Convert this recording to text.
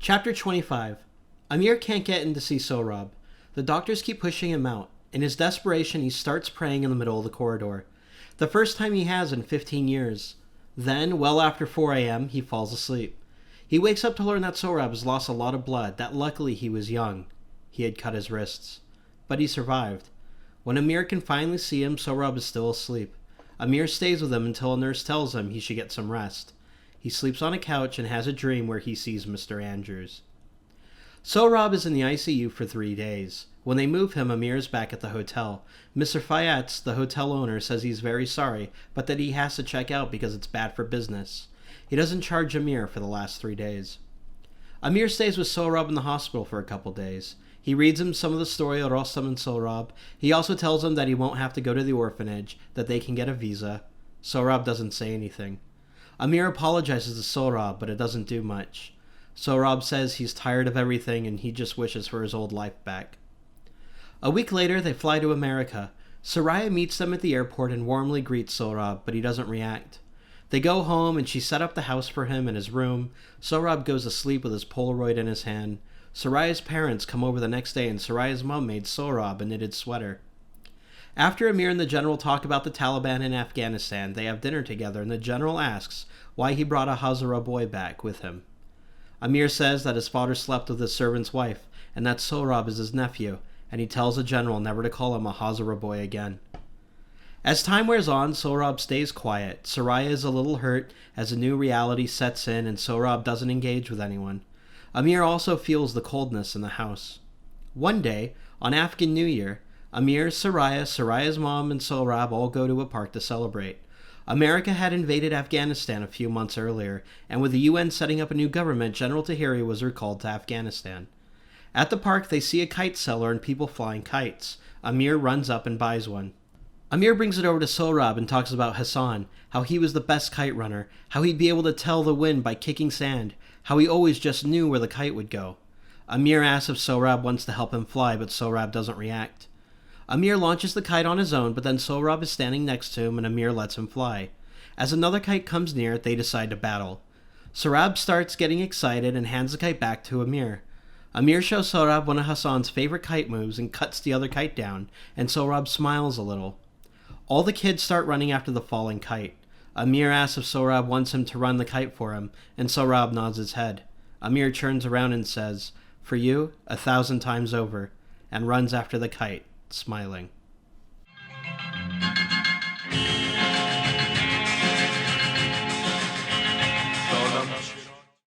Chapter 25. Amir can't get in to see Sohrab. The doctors keep pushing him out. In his desperation, he starts praying in the middle of the corridor. The first time he has in 15 years. Then, well after 4 a.m., he falls asleep. He wakes up to learn that Sohrab has lost a lot of blood, that luckily he was young. He had cut his wrists. But he survived. When Amir can finally see him, Sohrab is still asleep. Amir stays with him until a nurse tells him he should get some rest. He sleeps on a couch and has a dream where he sees Mr. Andrews. Sohrab is in the ICU for 3 days. When they move him, Amir is back at the hotel. Mr. Fayyaz, the hotel owner, says he's very sorry, but that he has to check out because it's bad for business. He doesn't charge Amir for the last 3 days. Amir stays with Sohrab in the hospital for a couple days. He reads him some of the story of Rostam and Sohrab. He also tells him that he won't have to go to the orphanage, that they can get a visa. Sohrab doesn't say anything. Amir apologizes to Sohrab, but it doesn't do much. Sohrab says he's tired of everything and he just wishes for his old life back. A week later, they fly to America. Soraya meets them at the airport and warmly greets Sohrab, but he doesn't react. They go home and she set up the house for him in his room. Sohrab goes to sleep with his Polaroid in his hand. Soraya's parents come over the next day and Soraya's mom made Sohrab a knitted sweater. After Amir and the general talk about the Taliban in Afghanistan, they have dinner together and the general asks why he brought a Hazara boy back with him. Amir says that his father slept with his servant's wife and that Sohrab is his nephew, and he tells the general never to call him a Hazara boy again. As time wears on, Sohrab stays quiet. Soraya is a little hurt as a new reality sets in and Sohrab doesn't engage with anyone. Amir also feels the coldness in the house. One day, on Afghan New Year, Amir, Soraya, Soraya's mom, and Sohrab all go to a park to celebrate. America had invaded Afghanistan a few months earlier, and with the UN setting up a new government, General Tahiri was recalled to Afghanistan. At the park, they see a kite seller and people flying kites. Amir runs up and buys one. Amir brings it over to Sohrab and talks about Hassan, how he was the best kite runner, how he'd be able to tell the wind by kicking sand, how he always just knew where the kite would go. Amir asks if Sohrab wants to help him fly, but Sohrab doesn't react. Amir launches the kite on his own, but then Sohrab is standing next to him and Amir lets him fly. As another kite comes near, they decide to battle. Sohrab starts getting excited and hands the kite back to Amir. Amir shows Sohrab one of Hassan's favorite kite moves and cuts the other kite down, and Sohrab smiles a little. All the kids start running after the falling kite. Amir asks if Sohrab wants him to run the kite for him, and Sohrab nods his head. Amir turns around and says, "For you, 1,000 times over," and runs after the kite, smiling.